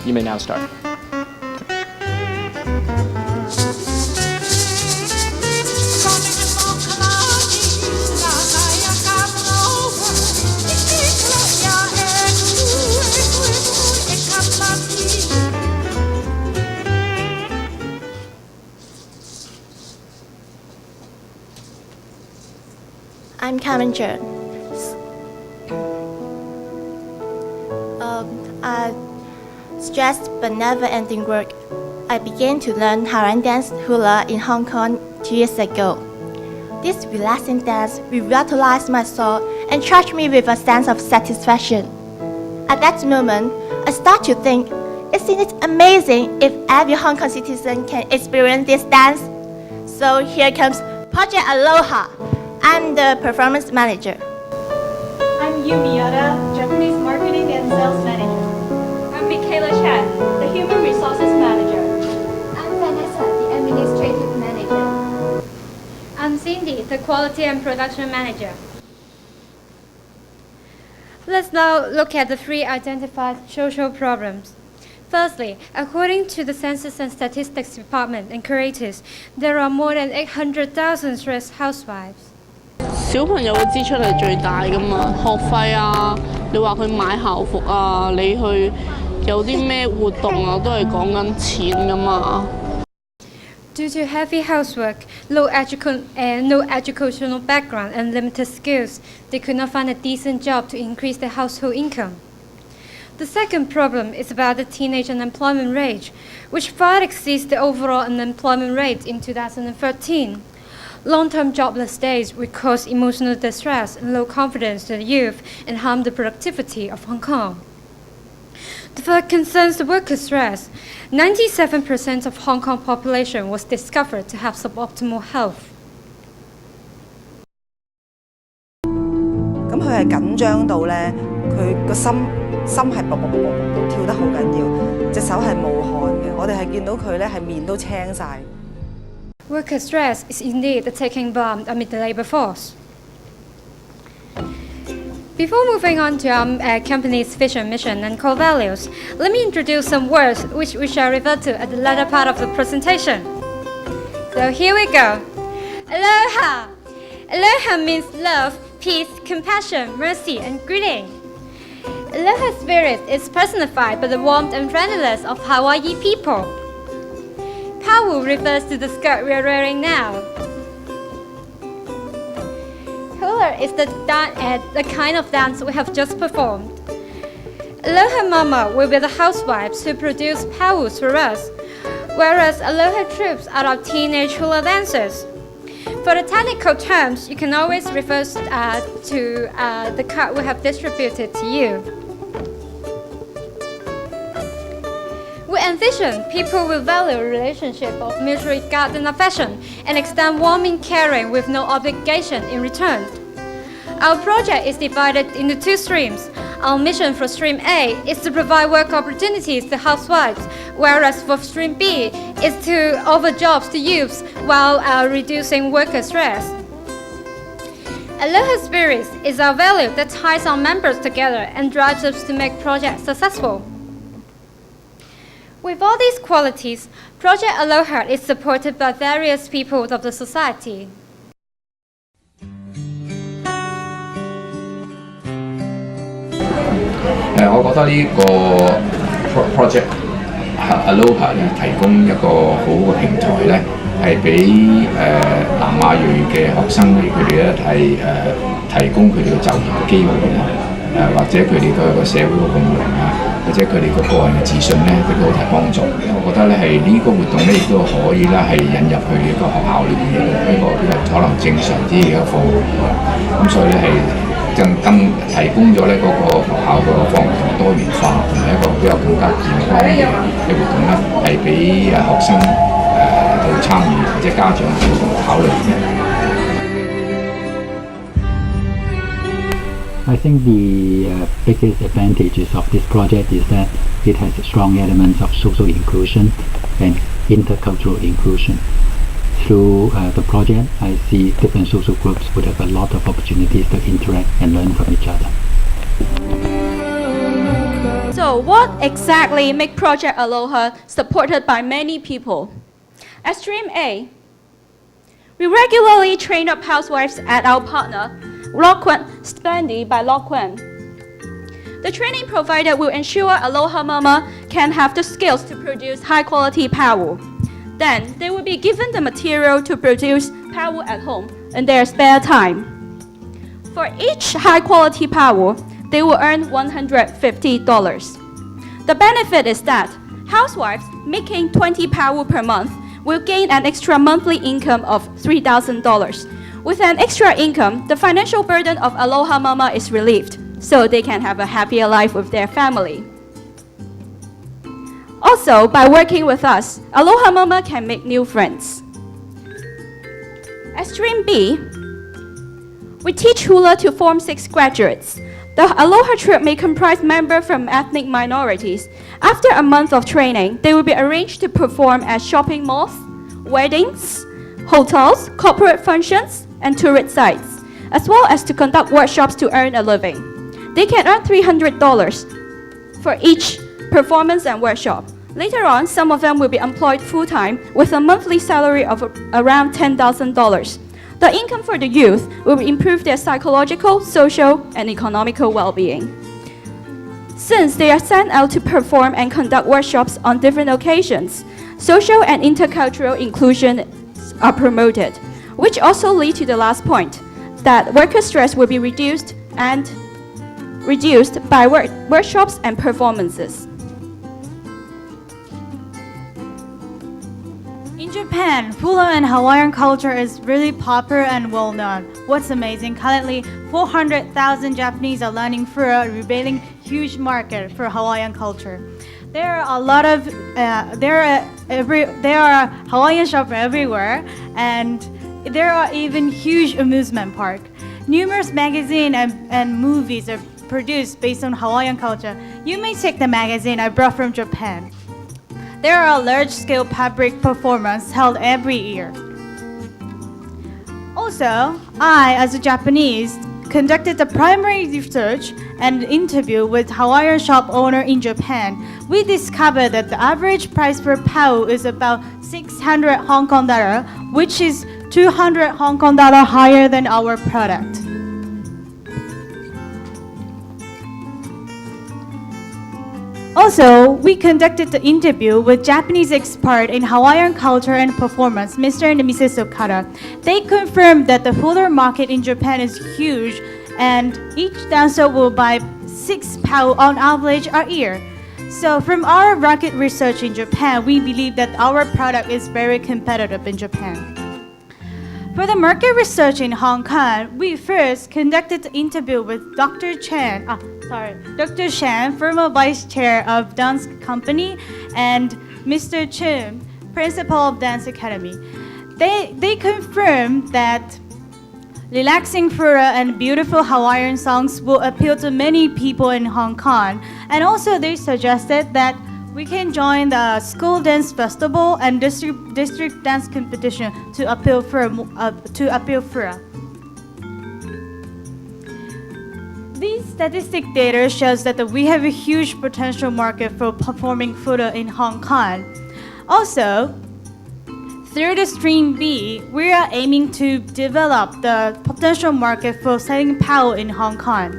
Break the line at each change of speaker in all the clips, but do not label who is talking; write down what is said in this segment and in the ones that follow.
You may now start.
I'm Karen Chen. Stressed but never-ending work. I began to learn Hawaiian dance hula in Hong Kong 2 years ago. This relaxing dance revitalized my soul and charged me with a sense of satisfaction. At that moment, I started to think, isn't it amazing if every Hong Kong citizen can experience this dance? So here comes Project Aloha. I'm the performance manager.
I'm Yumi Yada, Japanese marketing and sales manager. I'm Michaela Chan, the human resources manager.
I'm Vanessa, the administrative manager.
I'm Cindy, the quality and production manager. Let's now look at the 3 identified social problems. Firstly, according to the Census and Statistics Department and curators, there are more than 800,000 stressed housewives.
小朋友嘅支出係最大㗎嘛，學費啊，你話佢買校服啊，你去有啲咩活動啊，都係講緊錢㗎嘛。
Due to heavy housework, no educational background and limited skills, they could not find a decent job to increase their household income. The second problem is about the teenage unemployment rate, which far exceeds the overall unemployment rate in 2013. Long-term jobless days would cause emotional distress and low confidence to the youth and harm the productivity of Hong Kong. The third concerns the worker stress. 97% of Hong Kong population was discovered to have suboptimal health.
咁佢係緊張到咧，佢個心係卜卜卜卜卜跳得好緊要，隻手係冒汗嘅。我哋係見到佢咧係面都青晒。
Worker stress is indeed the taking bomb amid the labor force. Before moving on to our company's vision, mission, and core values, let me introduce some words which we shall refer to at the latter part of the presentation. So here we go. Aloha! Aloha means love, peace, compassion, mercy, and greeting. Aloha spirit is personified by the warmth and friendliness of Hawaii people. Pawu refers to the skirt we are wearing now. Hula is the kind of dance we have just performed. Aloha Mama will be the housewives who produce pawus for us, whereas Aloha troops are our teenage hula dancers. For the technical terms, you can always refer to the card we have distributed to you. We envision people will value a relationship of mutual regard and affection and extend warming caring with no obligation in return. Our project is divided into 2 streams. Our mission for Stream A is to provide work opportunities to housewives, whereas for Stream B is to offer jobs to youths while reducing worker stress. Aloha Spirit is our value that ties our members together and drives us to make projects successful. With all these qualities, Project Aloha is supported by various peoples of the society.
我覺得呢個 project Aloha 咧提供一個好嘅平台咧，係俾南亞裔嘅學生咧，佢哋咧係提供佢哋嘅就業嘅機會啦，或者佢哋對個社會嘅共融啊，或者佢哋個個人嘅自信咧，亦都好大幫助。我覺得咧係呢個活動咧，亦都可以啦，係引入去一個學校裏邊嘅一個比較可能正常啲嘅課程，咁所以咧係。更提供咗咧嗰個學校個課程同多元化，同埋一個比較更加健康嘅活動咧，係俾學生去參與或者家長去考慮嘅。
I think the biggest advantages of this project is that it has strong elements of social inclusion and intercultural inclusion. Through the project, I see different social groups would have a lot of opportunities to interact and learn from each other.
So
So what exactly makes Project Aloha supported by many people? At Stream A, we regularly train up housewives at our partner, Splendid by Loquan. The training provided will ensure Aloha Mama can have the skills to produce high-quality pawu. Then, they will be given the material to produce pawu at home in their spare time. For each high-quality pawu, they will earn $150. The benefit is that housewives making 20 pawu per month will gain an extra monthly income of $3,000. With an extra income, the financial burden of Aloha Mama is relieved, so they can have a happier life with their family. Also, by working with us, Aloha Mama can make new friends. At Stream B, we teach hula to Form 6 graduates. The Aloha trip may comprise members from ethnic minorities. After a month of training, they will be arranged to perform at shopping malls, weddings, hotels, corporate functions, and tourist sites, as well as to conduct workshops to earn a living. They can earn $300 for each performance and workshop. Later on, some of them will be employed full-time with a monthly salary of around $10,000. The income for the youth will improve their psychological, social, and economical well-being. Since they are sent out to perform and conduct workshops on different occasions, social and intercultural inclusion are promoted, which also lead to the last point, that worker stress will be reduced by workshops and performances.
In Japan, hula and Hawaiian culture is really popular and well known. What's amazing, currently 400,000 Japanese are learning fura, revealing huge market for Hawaiian culture. There are a lot of there are Hawaiian shops everywhere, and there are even huge amusement park. Numerous magazines and movies are produced based on Hawaiian culture. You may check the magazine I brought from Japan. There are large-scale public performances held every year. Also, I, as a Japanese, conducted the primary research and interview with Hawaiian shop owner in Japan. We discovered that the average price per pau is about 600 Hong Kong dollar, which is 200 Hong Kong dollar higher than our product. Also, we conducted the interview with Japanese expert in Hawaiian culture and performance, Mr. and Mrs. Okada. They confirmed that the hula market in Japan is huge, and each dancer will buy 6 pau on average a year. So from our market research in Japan, we believe that our product is very competitive in Japan. For the market research in Hong Kong, we first conducted the interview with Dr. Shan, former vice chair of dance company, and Mr. Chun, principal of dance academy. They confirmed that relaxing fura and beautiful Hawaiian songs will appeal to many people in Hong Kong, and also they suggested that we can join the school dance festival and district dance competition to appeal fura. These statistic data shows that we have a huge potential market for performing fura in Hong Kong. Also, through the Stream B, we are aiming to develop the potential market for selling pau in Hong Kong.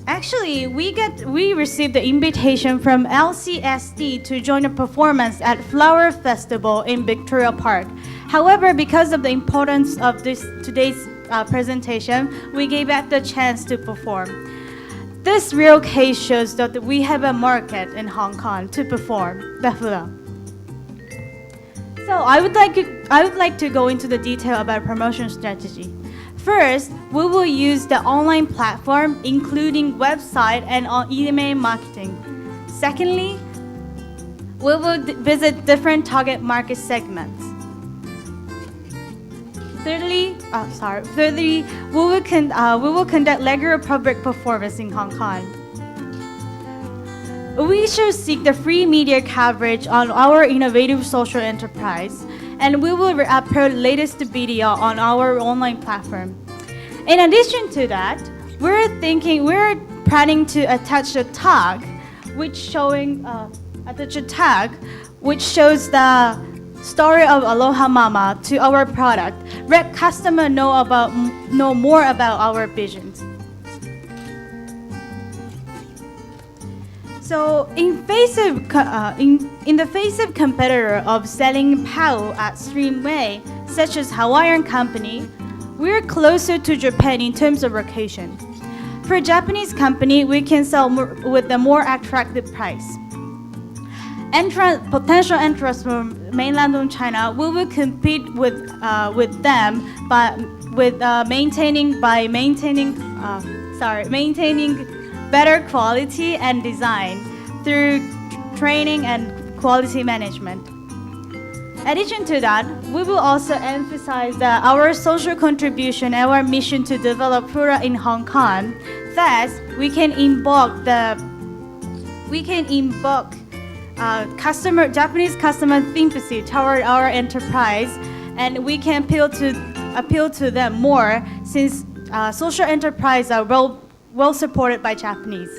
Actually, we received the invitation from LCSD to join a performance at Flower Festival in Victoria Park. However, because of the importance of today's presentation, we gave up the chance to perform. This real case shows that we have a market in Hong Kong to perform the hula. So I would like to go into the detail about promotion strategy. First, we will use the online platform, including website and email marketing. Secondly, we will visit different target market segments. Thirdly, we will conduct regular public performance in Hong Kong. We should seek the free media coverage on our innovative social enterprise, and we will upload latest video on our online platform. In addition to that, we're planning to attach a tag, which shows the story of Aloha Mama to our product. Let customer know more about our visions. So in the face of competitor of selling pau at Streamway, such as Hawaiian company, we're closer to Japan in terms of location. For a Japanese company, we can sell with a more attractive price. Potential entrants from mainland of China, we will compete with them, but maintaining better quality and design through training and quality management. In addition to that, we will also emphasize that our social contribution, our mission to develop Pura in Hong Kong. Thus, we can invoke Japanese customer sympathy toward our enterprise, and we can appeal to them more since social enterprise are well supported by Japanese.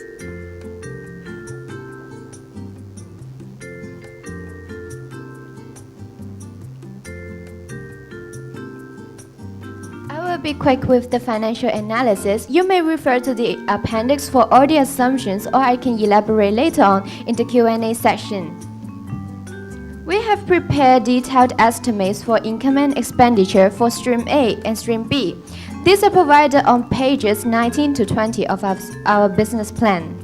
I will be quick with the financial analysis. You may refer to the appendix for all the assumptions, or I can elaborate later on in the Q&A section. We have prepared detailed estimates for income and expenditure for Stream A and Stream B. These are provided on pages 19 to 20 of our business plan.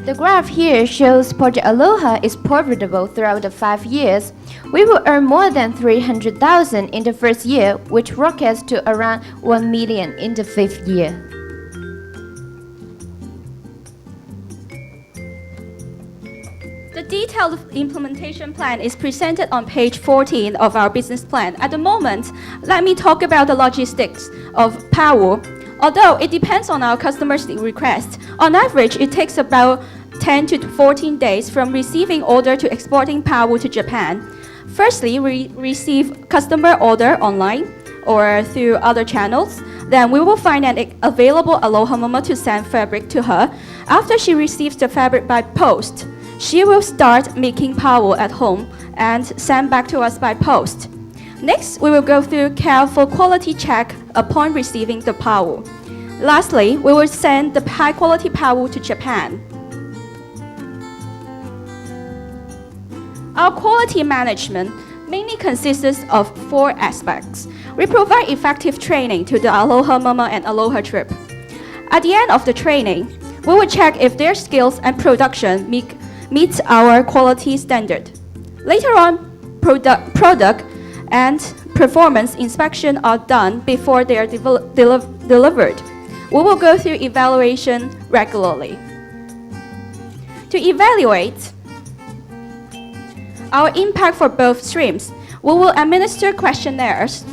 The graph here shows Project Aloha is profitable throughout the 5 years. We will earn more than 300,000 in the first year, which rockets to around 1 million in the 5th year.
The detailed implementation plan is presented on page 14 of our business plan. At the moment, let me talk about the logistics of pau. Although it depends on our customers' request, on average it takes about 10 to 14 days from receiving order to exporting pau to Japan. Firstly, we receive customer order online or through other channels. Then we will find an available Aloha Mama to send fabric to her. After she receives the fabric by post, she will start making pau at home and send back to us by post. Next, we will go through careful quality check upon receiving the pau. Lastly, we will send the high quality pau to Japan. Our quality management mainly consists of 4 aspects. We provide effective training to the Aloha Mama and Aloha Trip. At the end of the training, we will check if their skills and production meets our quality standard. Later on, product and performance inspection are done before they are delivered. We will go through evaluation regularly. To evaluate our impact for both streams, we will administer questionnaires,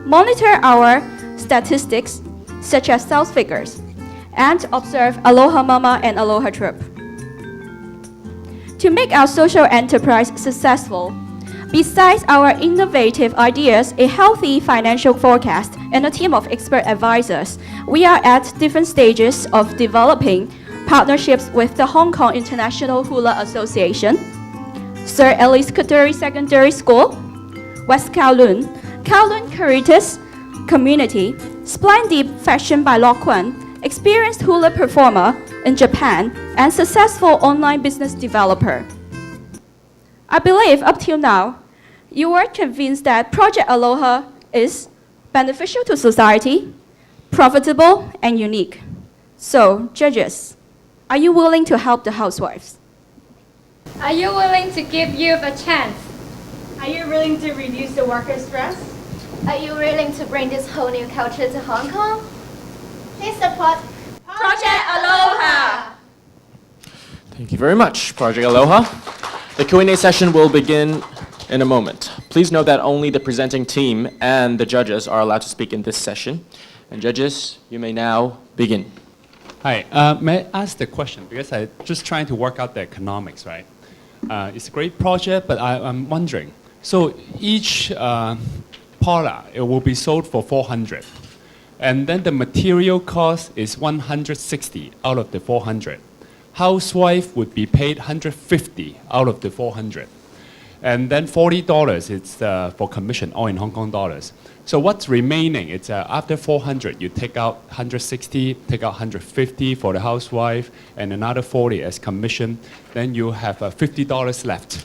monitor our statistics such as sales figures, and observe Aloha Mama and Aloha Trip. To make our social enterprise successful, besides our innovative ideas, a healthy financial forecast, and a team of expert advisors, we are at different stages of developing partnerships with the Hong Kong International Hula Association, Sir Ellis Katuri Secondary School, West Kowloon, Kowloon Caritas Community, Splendid Fashion by Lo Kuan, experienced hula performer in Japan, and successful online business developer. I believe up till now, you are convinced that Project Aloha is beneficial to society, profitable, and unique. So, judges, are you willing to help the housewives?
Are you willing to give youth a chance?
Are you willing to reduce the worker stress?
Are you willing to bring this whole new culture to Hong Kong?
Please support
Project Aloha!
Thank you very much, Project Aloha. The Q&A session will begin in a moment. Please note that only the presenting team and the judges are allowed to speak in this session. And judges, you may now begin.
Hi, may I ask the question? Because I'm just trying to work out the economics, right? It's a great project, but I'm wondering. So each product, it will be sold for 400. And then the material cost is 160 out of the 400. Housewife would be paid 150 out of the 400. And then $40 it's for commission, all in Hong Kong dollars. So what's remaining? It's after 400, you take out 160, take out 150 for the housewife, and another 40 as commission. Then you have $50 left.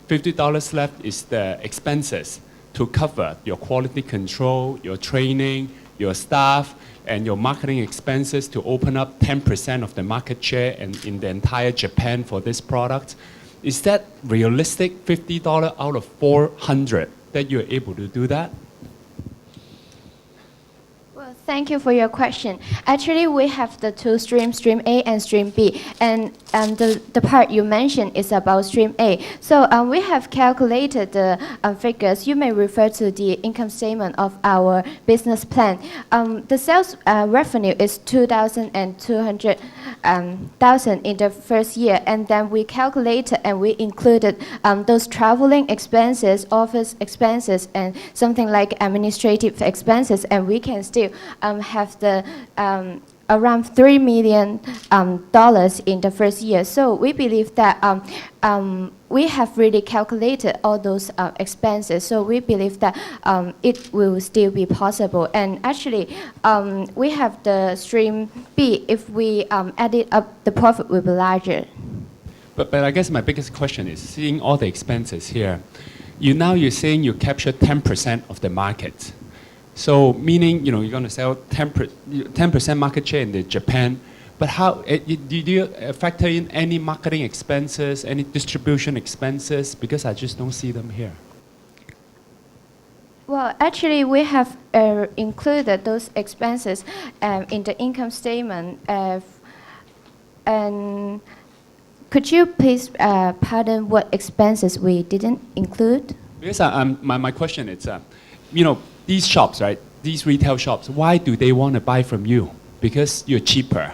$50 left is the expenses to cover your quality control, your training, your staff, and your marketing expenses to open up 10% of the market share in the entire Japan for this product. Is that realistic, $50 out of 400, that you're able to do that?
Well, thank you for your question. Actually, we have the two streams, Stream A and Stream B. And the part you mentioned is about Stream A. So we have calculated the figures. You may refer to the income statement of our business plan. The sales revenue is 2,200 thousand in the first year, and then we calculated and we included those traveling expenses, office expenses, and something like administrative expenses, and we can still have the around $3 million in the first year. So we believe that we have really calculated all those expenses. So we believe that it will still be possible. And actually, we have the Stream B. If we add it up, the profit will be larger.
But I guess my biggest question is, seeing all the expenses here, you're saying you capture 10% of the market. So meaning, you're going to sell 10% market share in the Japan, but how did you factor in any marketing expenses, any distribution expenses? Because I just don't see them here.
Well, actually, we have included those expenses in the income statement. And could you please pardon what expenses we didn't include?
Because my question is, these shops, right? These retail shops, why do they want to buy from you? Because you're cheaper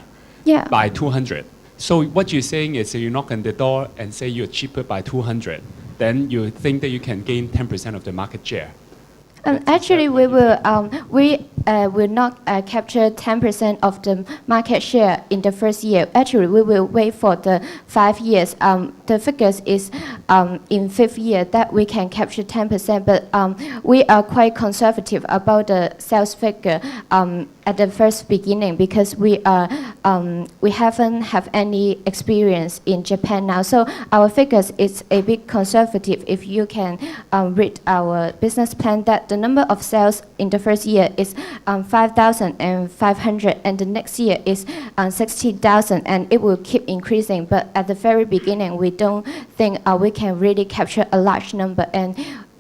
by 200. So what you're saying is, you knock on the door and say you're cheaper by 200, then you think that you can gain 10% of the market share.
Actually, we will not capture 10% of the market share in the first year. Actually, we will wait for the 5 years. The figures is in 5th year that we can capture 10%, but we are quite conservative about the sales figure at the first beginning, because we haven't have any experience in Japan now. So our figures is a bit conservative. If you can read our business plan, that the number of sales in the first year is 5,500, and the next year is 60,000, and it will keep increasing. But at the very beginning, we don't think we can really capture a large number, and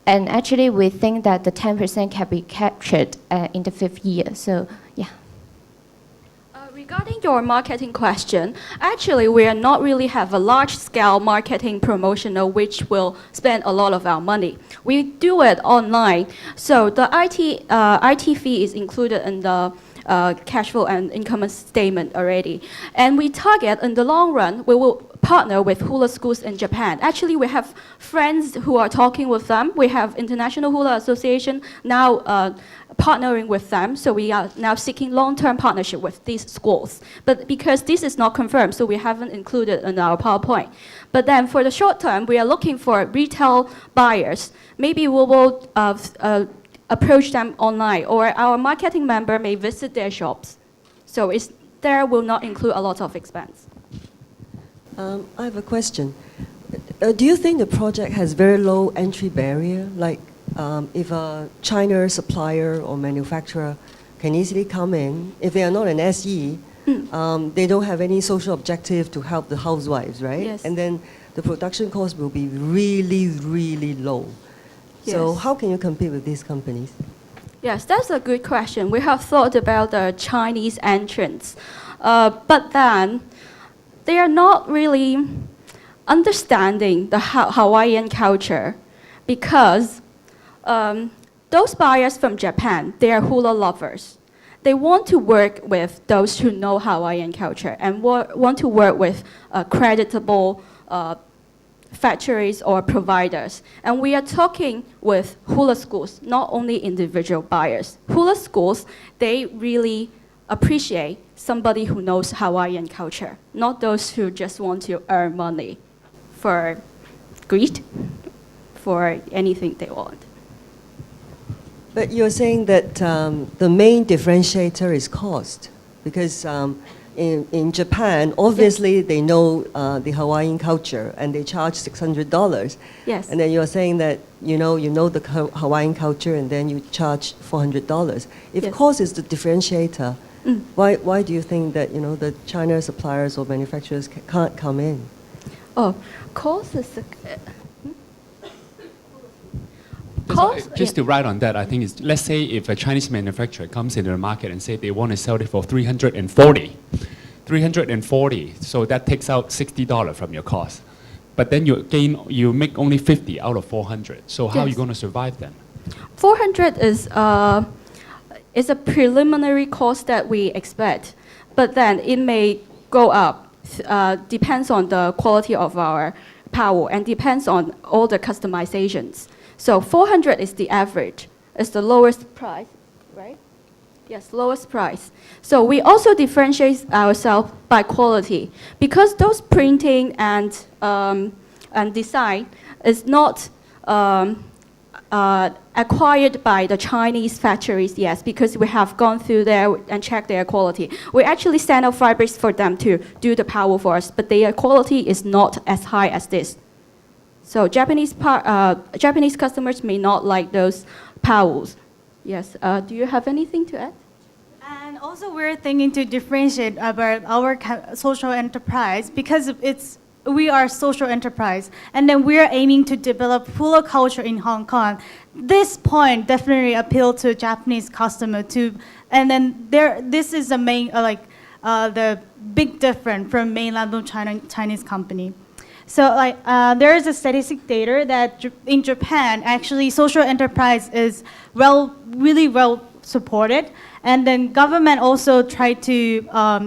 actually we think that the 10% can be captured in the 5th year. So yeah.
Regarding your marketing question, actually we are not really have a large-scale marketing promotional which will spend a lot of our money. We do it online, so the IT fee is included in the cash flow and income statement already. And we target in the long run, we will partner with hula schools in Japan. Actually, we have friends who are talking with them. We have International Hula Association now partnering with them. So we are now seeking long-term partnership with these schools. But because this is not confirmed, so we haven't included in our PowerPoint. But then for the short term, we are looking for retail buyers. Maybe we will approach them online, or our marketing member may visit their shops. So there will not include a lot of expense.
I have a question. Do you think the project has very low entry barrier? Like if a China supplier or manufacturer can easily come in, if they are not an SE, they don't have any social objective to help the housewives, right?
Yes.
And then the production cost will be really, really low. So how can you compete with these companies?
Yes, that's a good question. We have thought about the Chinese entrants, but then they are not really understanding the Hawaiian culture, because those buyers from Japan, they are hula lovers. They want to work with those who know Hawaiian culture and want to work with creditable factories or providers. And we are talking with hula schools, not only individual buyers. Hula schools, they really appreciate somebody who knows Hawaiian culture, not those who just want to earn money for greed, for anything they want.
But you're saying that the main differentiator is cost, because in Japan, obviously they know the Hawaiian culture and they charge $600.
Yes.
And then you're saying that you know the Hawaiian culture and then you charge $400. If
Yes.
cost is the differentiator, why do you think that the China suppliers or manufacturers can't come in?
Oh, cost is
Just to write on that, I think let's say if a Chinese manufacturer comes into the market and say they want to sell it for 340, so that takes out $60 from your cost. But then you make only 50 out of 400. So how are you
Yes.
going to survive then?
400 is a preliminary cost that we expect, but then it may go up. Depends on the quality of our power and depends on all the customizations. So 400 is the average. It's the lowest price, right? Yes, lowest price. So we also differentiate ourselves by quality because those printing and design is not acquired by the Chinese factories, yes, because we have gone through there and checked their quality. We actually send out fabrics for them to do the power for us, but their quality is not as high as this. So Japanese customers may not like those powers. Yes. Do you have anything to add?
And also we're thinking to differentiate about our social enterprise because we are social enterprise, and then we're aiming to develop hula culture in Hong Kong. This point definitely appeal to Japanese customer too, and then this is the main the big difference from mainland Chinese company. So there is a statistic data that in Japan actually social enterprise is really well supported. And then government also tried to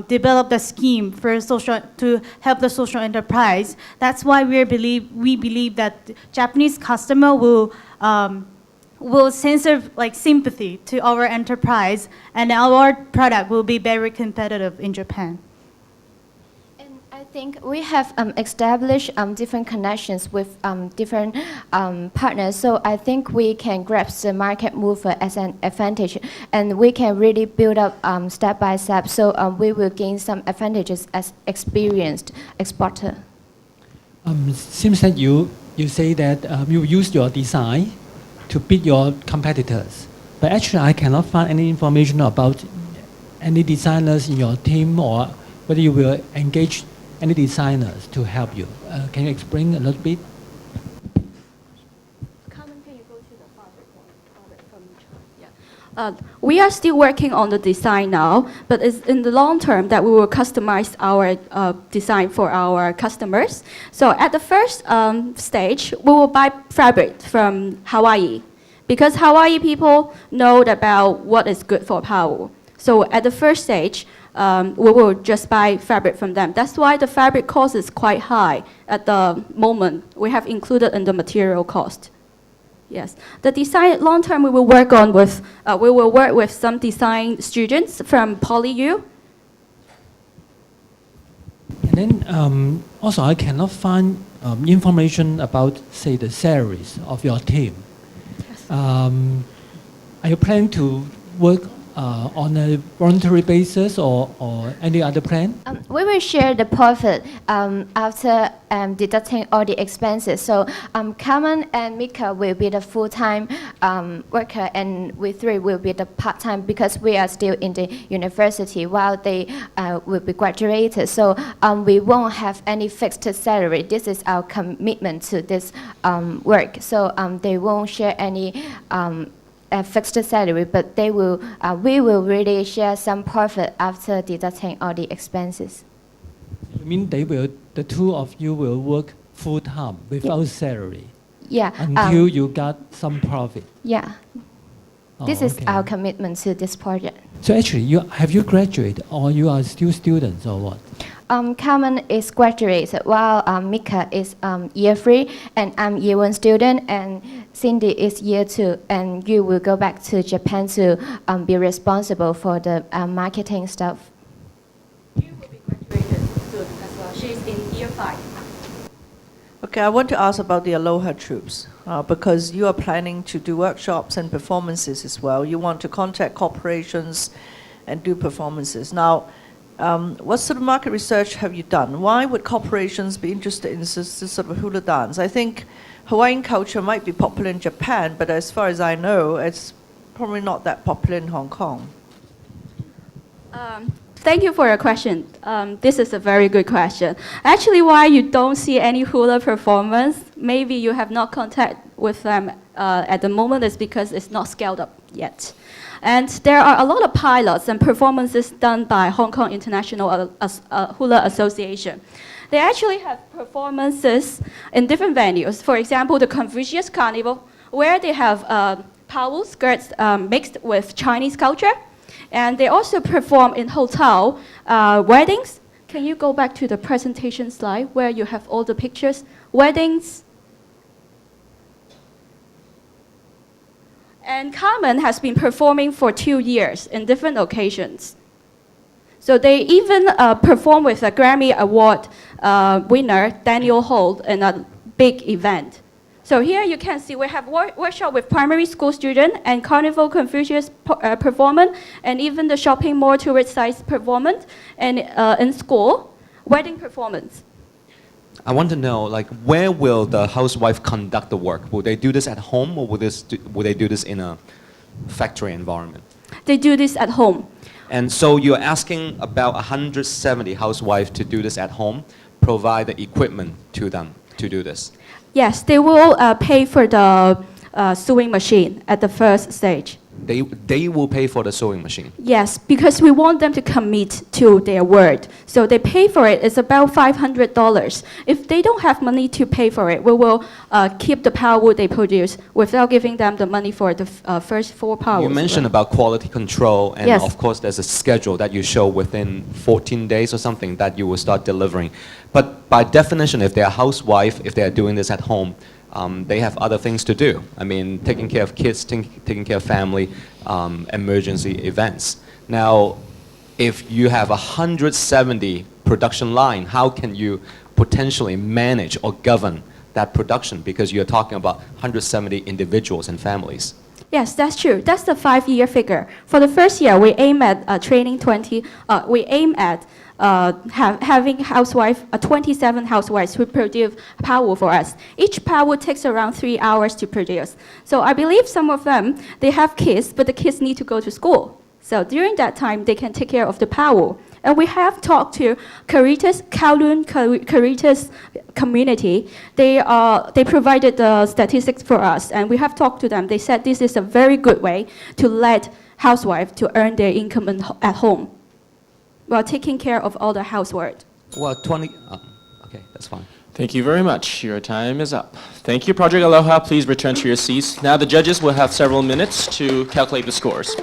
develop the scheme for to help the social enterprise. That's why we believe that Japanese customer will sense sympathy to our enterprise, and our product will be very competitive in Japan.
I think we have established different connections with different partners. So I think we can grasp the market mover as an advantage, and we can really build up step by step. So we will gain some advantages as experienced exporter.
Seems that you say that you use your design to beat your competitors, but actually I cannot find any information about any designers in your team or whether you will engage any designers to help you. Can you explain a little bit?
We are still working on the design now, but it's in the long term that we will customize our design for our customers. So at the first stage, we will buy fabric from Hawaii, because Hawaii people know about what is good for power. So at the first stage, we will just buy fabric from them. That's why the fabric cost is quite high at the moment. We have included in the material cost. Yes, the design long term we will work with some design students from PolyU.
And then also I cannot find information about, say, the salaries of your team.
Yes.
Are you planning to work on a voluntary basis or any other plan?
We will share the profit after deducting all the expenses. So Carmen and Mika will be the full-time worker, and we three will be the part-time because we are still in the university while they will be graduated. So we won't have any fixed salary. This is our commitment to this work. So they won't share any fixed salary, but we will really share some profit after deducting all the expenses.
You mean the two of you will work full time without salary?
Yeah.
Until you got some profit.
Yeah. This is
okay.
our commitment to this project.
So actually, have you graduated or you are still students or what?
Carmen is graduated while Mika is year 3 and I'm year 1 student and Cindy is year 2 and you will go back to Japan to be responsible for the marketing stuff.
You will be graduated soon as well. She's in year 5.
Okay, I want to ask about the Aloha troops because you are planning to do workshops and performances as well. You want to contact corporations and do performances. Now, what sort of market research have you done? Why would corporations be interested in this sort of hula dance? I think Hawaiian culture might be popular in Japan, but as far as I know, it's probably not that popular in Hong Kong.
Thank you for your question. This is a very good question. Actually, why you don't see any hula performance, maybe you have not contact with them at the moment, is because it's not scaled up yet. And there are a lot of pilots and performances done by Hong Kong International Hula Association. They actually have performances in different venues. For example, the Confucius Carnival, where they have pao skirts mixed with Chinese culture. And they also perform in hotel weddings. Can you go back to the presentation slide where you have all the pictures? Weddings. And Carmen has been performing for 2 years in different occasions. So they even perform with a Grammy Award winner, Daniel Holt, in a big event. So here you can see we have workshop with primary school students and Carnival Confucius performance, and even the shopping mall tourist sites performance, and in school, wedding performance.
I want to know, like, where will the housewife conduct the work? Will they do this at home, or will they do this in a factory environment?
They do this at home.
And so you're asking about 170 housewives to do this at home, provide the equipment to them to do this.
Yes, they will pay for the sewing machine at the first stage.
They will pay for the sewing machine.
Yes, because we want them to commit to their word. So they pay for it. It's about $500. If they don't have money to pay for it, we will keep the power wood they produce without giving them the money for the first 4 power
You
woods.
mentioned about quality control, and
Yes.
of course there's a schedule that you show within 14 days or something that you will start delivering. But by definition, if they're a housewife, if they're doing this at home, they have other things to do. I mean, taking care of kids, taking care of family, emergency events. Now, if you have 170 production line, how can you potentially manage or govern that production? Because you're talking about 170 individuals and families.
Yes, that's true. That's the 5-year figure. For the first year, we aim at training 20. We aim at having 27 housewives who produce power for us. Each power takes around 3 hours to produce. So I believe some of them, they have kids, but the kids need to go to school. So during that time, they can take care of the power. And we have talked to Caritas, Kowloon Caritas community. They provided the statistics for us, and we have talked to them. They said this is a very good way to let housewives to earn their income at home while taking care of all the housework.
Well, 20, okay, that's fine.
Thank you very much. Your time is up. Thank you, Project Aloha. Please return to your seats. Now the judges will have several minutes to calculate the scores.